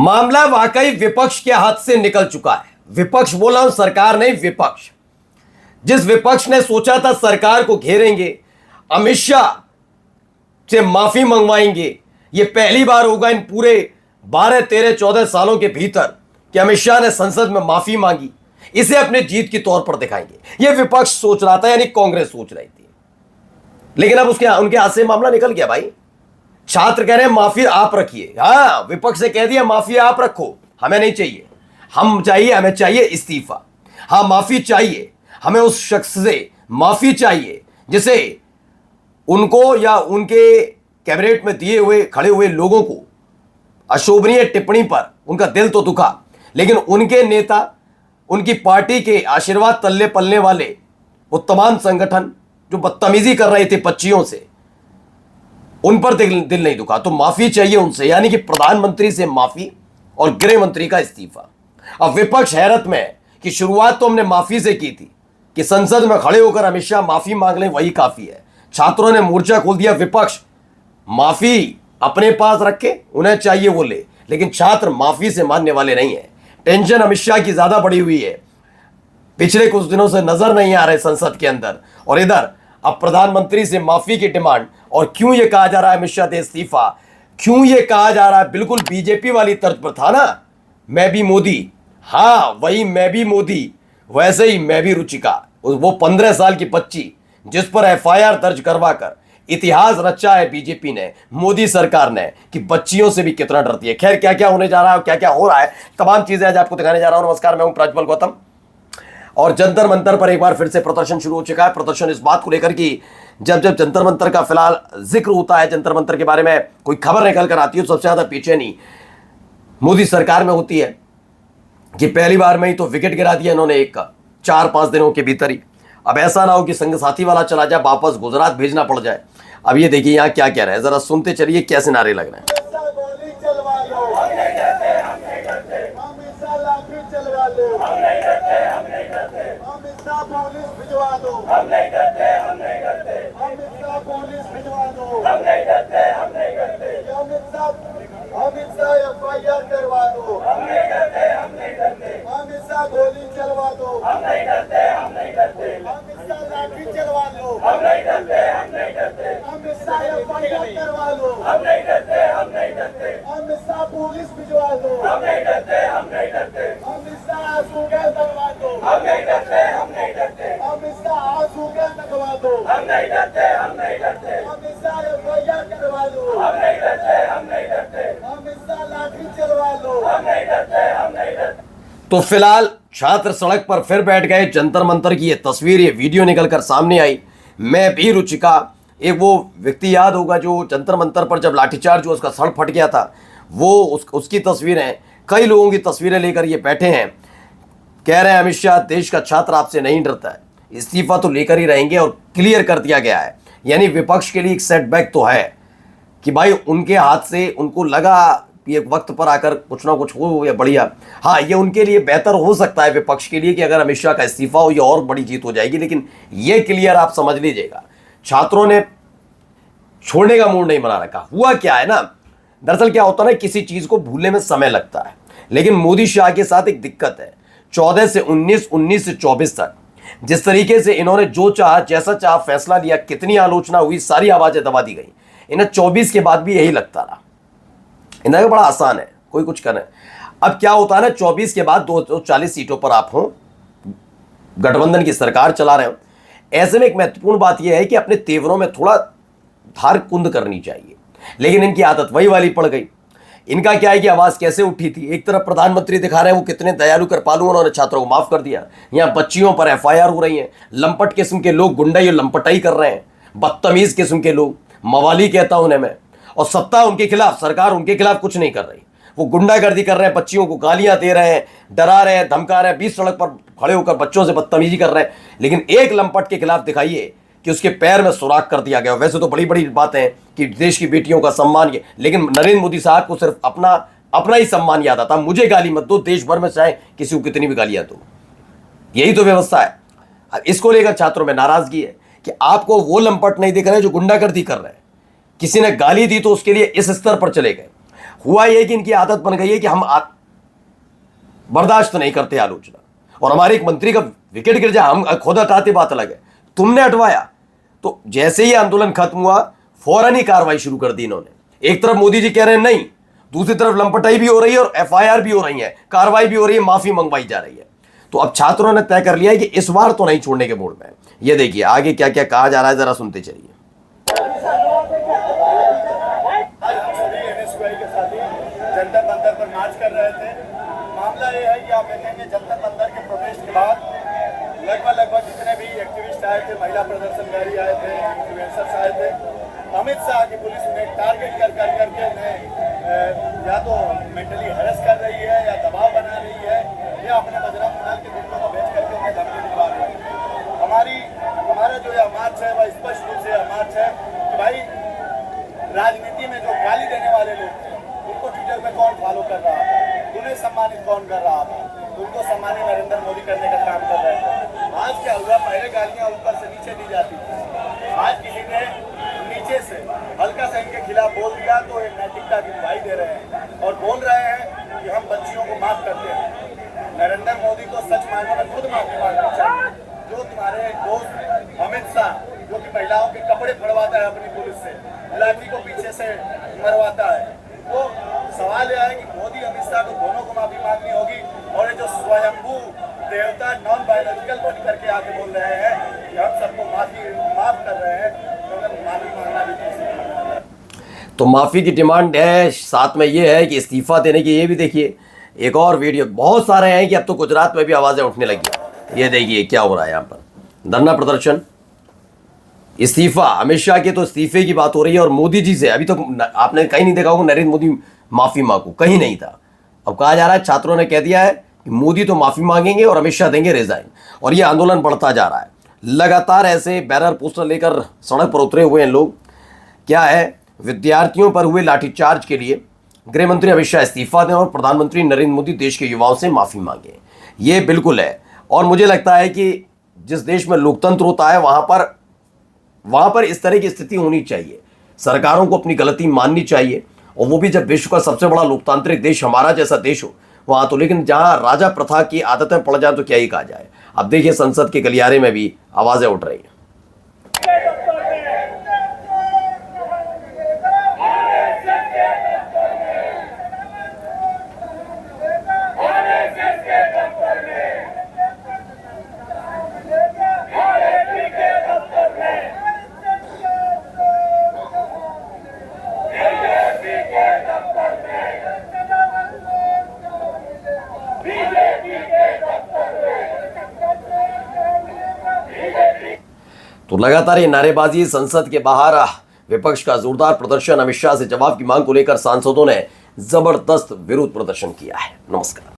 मामला वाकई विपक्ष के हाथ से निकल चुका है। विपक्ष बोला हूं, सरकार नहीं, विपक्ष। जिस विपक्ष ने सोचा था सरकार को घेरेंगे, अमित शाह से माफी मंगवाएंगे, ये पहली बार होगा इन पूरे 12, 13, 14 सालों के भीतर कि अमित शाह ने संसद में माफी मांगी। इसे अपने जीत के तौर पर दिखाएंगे, यह विपक्ष सोच रहा था, यानी कांग्रेस सोच रही थी। लेकिन अब उनके हाथ से मामला निकल गया भाई। छात्र कह रहे हैं माफी आप रखिए। हाँ, विपक्ष से कह दिया माफी आप रखो, हमें नहीं चाहिए, हमें चाहिए इस्तीफा। हाँ, माफी चाहिए, हमें उस शख्स से माफी चाहिए जिसे उनको या उनके कैबिनेट में दिए हुए खड़े हुए लोगों को अशोभनीय टिप्पणी पर उनका दिल तो दुखा, लेकिन उनके नेता, उनकी पार्टी के आशीर्वाद तल्ले पलने वाले वो तमाम संगठन जो बदतमीजी कर रहे थे बच्चियों से, उन पर दिल नहीं दुखा, तो माफी चाहिए उनसे, यानी कि प्रधानमंत्री से माफी और गृह मंत्री का इस्तीफा। अब विपक्ष हैरत में है कि शुरुआत तो हमने माफी से की थी कि संसद में खड़े होकर अमित शाह माफी मांग लें, वही काफी है। छात्रों ने मोर्चा खोल दिया, विपक्ष माफी अपने पास रखे, उन्हें चाहिए वो ले, लेकिन छात्र माफी से मानने वाले नहीं है। टेंशन अमित शाह की ज्यादा बढ़ी हुई है, पिछले कुछ दिनों से नजर नहीं आ रहे संसद के अंदर, और इधर अब प्रधानमंत्री से माफी की डिमांड। और क्यों ये कहा जा रहा है अमित शाह दे इस्तीफा, क्यों ये कहा जा रहा है, बिल्कुल बीजेपी वाली तर्ज पर था ना, मैं भी मोदी। हाँ, वही मैं भी मोदी, वैसे ही मैं भी रुचिका, वो 15 साल की बच्ची जिस पर एफआईआर दर्ज करवाकर इतिहास रचा है बीजेपी ने, मोदी सरकार ने, कि बच्चियों से भी कितना डरती है। खैर, क्या क्या होने जा रहा है, क्या क्या हो रहा है, तमाम चीजें आज आपको दिखाने जा रहा हूं। नमस्कार, मैं हूं प्रज्वल गौतम। और जंतर मंतर पर एक बार फिर से प्रदर्शन शुरू हो चुका है। प्रदर्शन इस बात को लेकर कि जब जंतर मंतर का फिलहाल जिक्र होता है, जंतर मंतर के बारे में कोई खबर निकल कर आती है, सबसे ज्यादा बेचैनी मोदी सरकार में होती है कि पहली बार में ही तो विकेट गिरा दिया इन्होंने एक का 4-5 दिनों के भीतर ही। अब ऐसा ना हो कि संग साथी वाला चला जाए, वापस गुजरात भेजना पड़ जाए। अब ये देखिए यहाँ क्या कह रहे हैं, जरा सुनते चलिए कैसे नारे लग रहे हैं। तो फिलहाल छात्र सड़क पर फिर बैठ गए। जंतर मंतर की ये तस्वीर, ये वीडियो निकलकर सामने आई। मैं भी रुचिका, एक वो व्यक्ति याद होगा जो जंतर मंतर पर जब लाठीचार्ज हुआ, उसका सर फट गया था, वो उसकी तस्वीरें, कई लोगों की तस्वीरें लेकर ये बैठे हैं। कह रहे हैं अमित शाह देश का छात्र आपसे नहीं डरता है, इस्तीफा तो लेकर ही रहेंगे। और क्लियर कर दिया गया है, यानी विपक्ष के लिए एक सेटबैक तो है कि भाई उनके हाथ से, उनको लगा ये वक्त पर आकर कुछ ना कुछ हो या बढ़िया। हाँ, ये उनके लिए बेहतर हो सकता है विपक्ष के लिए कि अगर अमित शाह का इस्तीफा हो, ये और बड़ी जीत हो जाएगी। लेकिन ये क्लियर आप समझ लीजिएगा, छात्रों ने छोड़ने का मूड नहीं बना रखा। हुआ क्या है ना, दरअसल क्या होता है ना, किसी चीज को भूलने में समय लगता है, लेकिन मोदी शाह के साथ एक दिक्कत है। 14 से 19, 19 से 24 तक जिस तरीके से इन्होंने जो चाहा, जैसा चाहा फैसला लिया, कितनी आलोचना हुई, सारी आवाजें दबा दी गई। इन्हें 24 के बाद भी यही लगता रहा, इन्हें बड़ा आसान है, कोई कुछ करे। अब क्या होता है ना, 24 के बाद 240 सीटों पर आप हो, गठबंधन की सरकार चला रहे हो, ऐसे में एक महत्वपूर्ण बात यह है कि अपने तेवरों में थोड़ा धार कुंद करनी चाहिए। लेकिन इनकी आदत वही वाली पड़ गई। इनका क्या है कि आवाज कैसे उठी थी, एक तरफ प्रधानमंत्री दिखा रहे हैं वो कितने दयालु कृपालु, उन्होंने छात्रों को माफ कर दिया। यहाँ बच्चियों पर एफआईआर हो रही है, लंपट किस्म के लोग गुंडाई और लंपटाई कर रहे हैं, बदतमीज किस्म के लोग, मवाली कहता हूं उन्हें मैं। और सत्ता उनके खिलाफ, सरकार उनके खिलाफ कुछ नहीं कर रही, वो गुंडागर्दी कर रहे हैं, बच्चियों को गालियां दे रहे हैं, डरा रहे हैं, धमका रहे हैं, बीच सड़क पर खड़े होकर बच्चों से बदतमीजी कर रहे हैं। लेकिन एक लंपट के खिलाफ दिखाइए कि उसके पैर में सुराख कर दिया गया। वैसे तो बड़ी बड़ी बातें हैं कि देश की बेटियों का सम्मान, लेकिन नरेंद्र मोदी साहब को सिर्फ अपना ही सम्मान याद आता। मुझे गाली मत दो, देश भर में चाहे किसी को कितनी भी गालियां दो, यही तो व्यवस्था है। अब इसको लेकर छात्रों में नाराजगी है कि आपको वो लंपट नहीं दिख रहे जो गुंडागर्दी कर रहे हैं। किसी ने गाली दी तो उसके लिए इस स्तर पर चले गए। हुआ ये कि इनकी आदत बन गई है कि हम बर्दाश्त नहीं करते आलोचना, और हमारे एक मंत्री का विकेट गिर जाए हम खुद हटाते, बात अलग है, तुमने हटवाया। तो जैसे ही आंदोलन खत्म हुआ फौरन ही कार्रवाई शुरू कर दी इन्होंने। एक तरफ मोदी जी कह रहे हैं नहीं, दूसरी तरफ लंपटाई भी हो रही है और एफआईआर भी हो रही है, कार्रवाई भी हो रही है, माफी मंगवाई जा रही है। तो अब छात्रों ने तय कर लिया है कि इस बार तो नहीं छोड़ने के मूड में। ये देखिए आगे क्या क्या कहा जा रहा है, जरा सुनते चलिए। जंतर मंतर पर मार्च कर रहे थे। मामला ये है कि आप देखेंगे जंतर मंतर के प्रोटेस्ट के बाद लगभग जितने भी एक्टिविस्ट आए थे, महिला प्रदर्शनकारी आए थे, इन्फ्लुएंसर्स आए थे, अमित शाह की पुलिस उन्हें टारगेट करके उन्हें या तो मेंटली हैरेस कर रही है या दबाव बना रही है या अपने बजरंग दल के गुंडों को भेज करके उन्हें धमकी दिलवा रही है। हमारा जो यह मार्च है वह स्पष्ट रूप से यह मार्च है कि भाई राजनीति में जो गाली देने वाले लोग थे उनको ट्विटर में कौन फॉलो कर रहा था, उन्हें सम्मानित कौन कर रहा था, उनको सम्मानित नरेंद्र मोदी करने का काम कर रहे थे। आज क्या हुआ, पहले गालियां ऊपर से नीचे दी जाती थी, आज किसी ने नीचे से हल्का सा इनके खिलाफ बोल दिया तो एक नैतिकता की दुहाई दे रहे हैं और बोल रहे हैं कि हम बच्चियों को माफ करते हैं। नरेंद्र मोदी को सच मायनों में खुद माफी मांगनी चाहिए। जो तुम्हारे दोस्त अमित शाह जो कि महिलाओं के कपड़े फड़वाता है अपनी पुलिस से, लाठी को पीछे से मरवाता है, तो सवाल यह है कि मोदी अमित शाह को दोनों को माफी मांगनी होगी। और ये जो स्वयंभू देवता नॉन बायोलॉजिकल बन करके आके बोल रहे हैं कि हम सबको माफ कर रहे हैं, तो माफी मांगना भी चाहिए। तो माफी की डिमांड है, साथ में ये है कि इस्तीफा देने की। ये भी देखिए एक और वीडियो, बहुत सारे हैं कि अब तो गुजरात में भी आवाजें उठने लगी। ये देखिए क्या हो रहा है यहाँ पर, धरना प्रदर्शन, इस्तीफा, अमित शाह के तो इस्तीफे की बात हो रही है और मोदी जी से अभी तक आपने कहीं नहीं देखा होगा नरेंद्र मोदी माफी मांगो, कहीं नहीं था। अब कहा जा रहा है, छात्रों ने कह दिया है कि मोदी तो माफी मांगेंगे और अमित शाह देंगे रिजाइन, और ये आंदोलन बढ़ता जा रहा है। लगातार ऐसे बैनर पोस्टर लेकर सड़क पर उतरे हुए हैं लोग। क्या है, विद्यार्थियों पर हुए लाठीचार्ज के लिए गृह मंत्री अमित शाह इस्तीफा दें और प्रधानमंत्री नरेंद्र मोदी देश के युवाओं से माफी मांगे। ये बिल्कुल है, और मुझे लगता है कि जिस देश में लोकतंत्र होता है वहां पर इस तरह की स्थिति होनी चाहिए। सरकारों को अपनी गलती माननी चाहिए, और वो भी जब विश्व का सबसे बड़ा लोकतांत्रिक देश हमारा जैसा देश हो वहां तो। लेकिन जहां राजा प्रथा की आदतें पड़ जाए तो क्या ही कहा जाए। अब देखिए संसद के गलियारे में भी आवाजें उठ रही हैं। तो लगातार ये नारेबाजी, संसद के बाहर विपक्ष का जोरदार प्रदर्शन, अमित शाह से जवाब की मांग को लेकर सांसदों ने जबरदस्त विरोध प्रदर्शन किया है। नमस्कार।